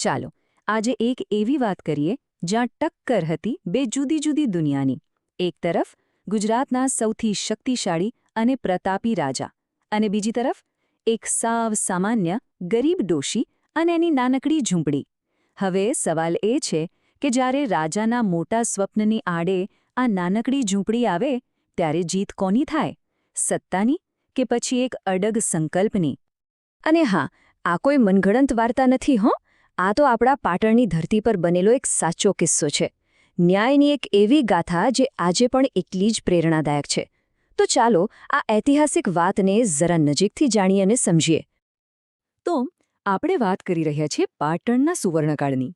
ચાલો આજે એક એવી વાત કરીએ જ્યાં ટક્કર હતી બે જુદી જુદી દુનિયાની. એક તરફ ગુજરાતના સૌથી શક્તિશાળી અને પ્રતાપી રાજા, અને બીજી તરફ એક સાવ સામાન્ય ગરીબ ડોશી અને એની નાનકડી ઝૂંપડી. હવે સવાલ એ છે કે જ્યારે રાજાના મોટા સ્વપ્નની આડે આ નાનકડી ઝૂંપડી આવે ત્યારે જીત કોની થાય? સત્તાની કે પછી એક અડગ સંકલ્પની? અને હા, આ કોઈ મનગઢંત વાર્તા નથી હો. આ તો આપણા પાટણની ધરતી પર બનેલો એક સાચો કિસ્સો છે. ન્યાયની એક એવી ગાથા જે આજે પણ એટલી જ પ્રેરણાદાયક છે. તો ચાલો આ ઐતિહાસિક વાતને જરા નજીકથી જાણીએ અને સમજીએ. તો આપણે વાત કરી રહ્યા છીએ પાટણના સુવર્ણકાળની.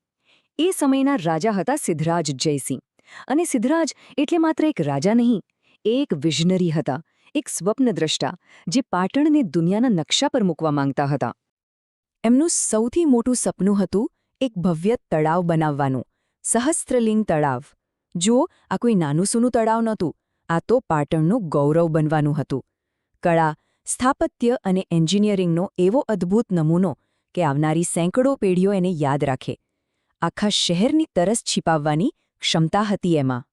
એ સમયના રાજા હતા સિદ્ધરાજ જયસિંહ. અને સિદ્ધરાજ એટલે માત્ર એક રાજા નહીં, એ એક વિઝનરી હતા, એક સ્વપ્નદ્રષ્ટા, જે પાટણને દુનિયાના નકશા પર મૂકવા માંગતા હતા. એમનું સૌથી મોટું સપનું હતું એક ભવ્ય તળાવ બનાવવાનું, સહસ્ત્રલિંગ તળાવ. જુઓ, આ કોઈ નાનું સૂનું તળાવ નહોતું, આ તો પાટણનું ગૌરવ બનવાનું હતું. કળા, સ્થાપત્ય અને એન્જિનિયરિંગનો એવો અદ્ભુત નમૂનો કે આવનારી સેંકડો પેઢીઓ એને યાદ રાખે. આખા શહેરની તરસ છિપાવવાની ક્ષમતા હતી એમાં.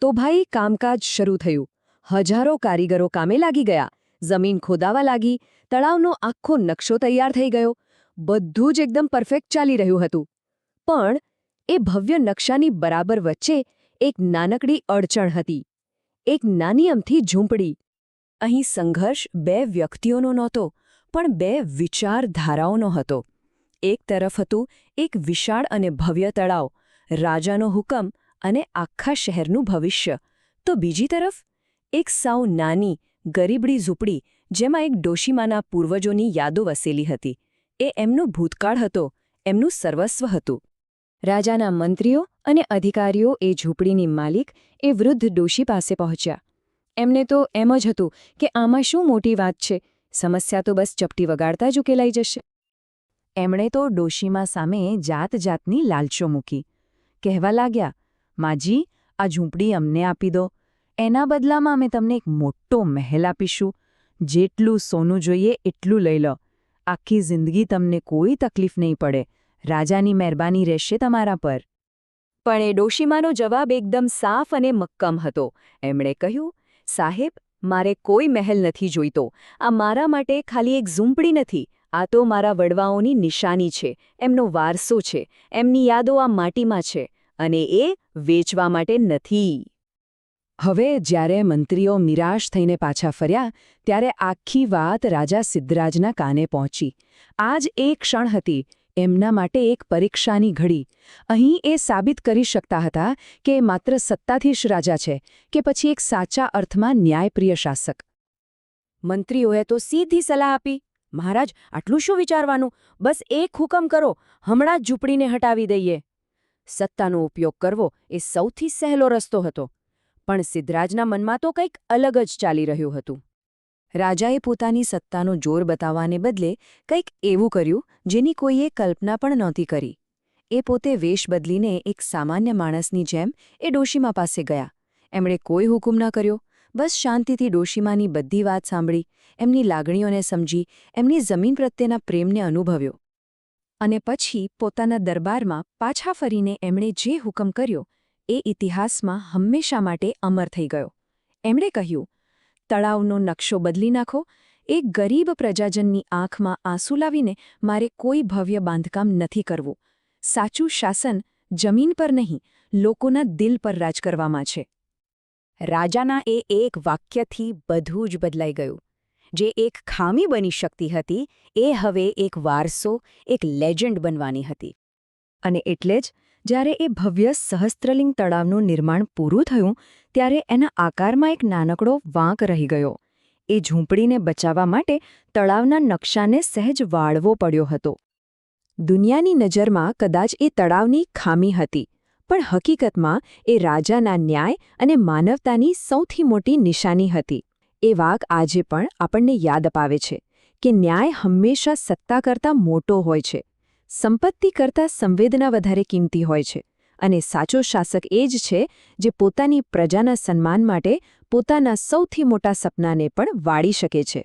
તો ભાઈ, કામકાજ શરૂ થયું. હજારો કારીગરો કામે લાગી ગયા. જમીન ખોદાવા લાગી, તળાવનો આખો નકશો તૈયાર થઈ ગયો. બધું જ એકદમ પરફેક્ટ ચાલી રહ્યું હતું. પણ એ ભવ્ય નકશાની બરાબર વચ્ચે એક નાનકડી અડચણ હતી. એક નાની અમથી ઝૂંપડી. અહીં સંઘર્ષ બે વ્યક્તિઓનો નહોતો, પણ બે વિચારધારાઓનો હતો. એક તરફ હતું એક વિશાળ અને ભવ્ય તળાવ, રાજાનો હુકમ અને આખા શહેરનું ભવિષ્ય. તો બીજી તરફ એક સાવ નાની, ગરીબડી ઝૂંપડી, જેમાં એક ડોશીમાના પૂર્વજોની યાદો વસેલી હતી. એ એમનું ભૂતકાળ હતો, એમનું સર્વસ્વ હતું. રાજાના મંત્રીઓ અને અધિકારીઓ એ ઝૂંપડીની માલિક એ વૃદ્ધ ડોશી પાસે પહોંચ્યા. એમને તો એમ જ હતું કે આમાં શું મોટી વાત છે, સમસ્યા તો બસ ચપટી વગાડતા જ ઉકેલાઈ જશે. એમણે તો ડોશીમા સામે જાતજાતની લાલચો મૂકી. કહેવા લાગ્યા, માજી, આ ઝૂંપડી અમને આપી દો. એના બદલામાં અમે તમને એક મોટો મહેલ આપીશું. જેટલું સોનું જોઈએ એટલું લઈ લો. આખી જિંદગી તમને કોઈ તકલીફ નહીં પડે. રાજાની મહેરબાની રહેશે તમારા પર. પણ એ ડોશીમાનો જવાબ એકદમ સાફ અને મક્કમ હતો. એમણે કહ્યું, સાહેબ, મારે કોઈ મહેલ નથી જોઈતો. આ મારા માટે ખાલી એક ઝૂંપડી નથી. આ તો મારા વડવાઓની નિશાની છે, એમનો વારસો છે, એમની યાદો આ માટીમાં છે, અને એ વેચવા માટે નથી. હવે જ્યારે મંત્રીઓ નિરાશ થઈને પાછા ફર્યા, ત્યારે આખી વાત રાજા સિદ્ધરાજના કાને પહોંચી. આ જ એ ક્ષણ હતી, એમના માટે એક પરીક્ષાની ઘડી. અહીં એ સાબિત કરી શકતા હતા કે એ માત્ર સત્તાધીશ રાજા છે કે પછી એક સાચા અર્થમાં ન્યાયપ્રિય શાસક. મંત્રીઓએ તો સીધી સલાહ આપી, મહારાજ, આટલું શું વિચારવાનું? બસ એક હુકમ કરો, હમણાં જ ઝૂંપડીને હટાવી દઈએ. સત્તાનો ઉપયોગ કરવો એ સૌથી સહેલો રસ્તો હતો. પણ સિદ્ધરાજના મનમાં તો કંઈક અલગ જ ચાલી રહ્યું હતું. રાજાએ પોતાની સત્તાનો જોર બતાવવાને બદલે કંઈક એવું કર્યું જેની કોઈએ કલ્પના પણ નહોતી કરી. એ પોતે વેશ બદલીને એક સામાન્ય માણસની જેમ એ ડોશીમા પાસે ગયા. એમણે કોઈ હુકમ ન કર્યો, બસ શાંતિથી ડોશીમાની બધી વાત સાંભળી, એમની લાગણીઓને સમજી, એમની જમીન પ્રત્યેના પ્રેમને અનુભવ્યો. અને પછી પોતાના દરબારમાં પાછા ફરીને એમણે જે હુકમ કર્યો એ ઇતિહાસમાં હંમેશા માટે અમર થઈ ગયો. એમણે કહ્યું, તળાવનો નકશો બદલી નાખો. એક ગરીબ પ્રજાજનની આંખમાં આંસુ લાવીને મારે કોઈ ભવ્ય બાંધકામ નથી કરવું. સાચું શાસન જમીન પર નહીં, લોકોના દિલ પર રાજ કરવામાં છે. રાજાના એ એક વાક્યથી બધું જ બદલાઈ ગયું. જે એક ખામી બની શકતી હતી, એ હવે એક વારસો, એક લેજન્ડ બનવાની હતી. અને એટલે જ જ્યારે એ ભવ્ય સહસ્ત્રલિંગ તળાવનું નિર્માણ પૂરું થયું, ત્યારે એના આકારમાં એક નાનકડો વાંક રહી ગયો. એ ઝૂંપડીને બચાવવા માટે તળાવના નકશાને સહેજ વાળવો પડ્યો હતો. દુનિયાની નજરમાં કદાચ એ તળાવની ખામી હતી, પણ હકીકતમાં એ રાજાના ન્યાય અને માનવતાની સૌથી મોટી નિશાની હતી. એ વાંક આજે પણ આપણને યાદ અપાવે છે કે ન્યાય હંમેશા સત્તા કરતાં મોટો હોય છે. સંપત્તિ કરતાં સંવેદના વધારે કિંમતી હોય છે. અને સાચો શાસક એ જ છે જે પોતાની પ્રજાના સન્માન માટે પોતાના સૌથી મોટા સપનાને પણ વાળી શકે છે.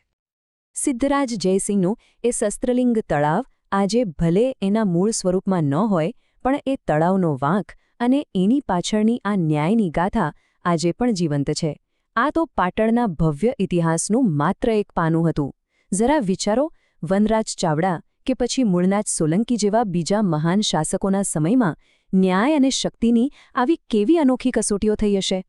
સિદ્ધરાજ જયસિંહનું એ શસ્ત્રલિંગ તળાવ આજે ભલે એના મૂળ સ્વરૂપમાં ન હોય, પણ એ તળાવનો વાંક અને એની પાછળની આ ન્યાયની ગાથા આજે પણ જીવંત છે. આ તો પાટણના ભવ્ય ઇતિહાસનું માત્ર એક પાનું હતું. જરા વિચારો, વનરાજ ચાવડા કે પછી મૂળનાથ સોલંકી જેવા બીજા મહાન શાસકોના સમયમાં ન્યાય અને શક્તિની આવી કેવી અનોખી કસોટીઓ થઈ હશે.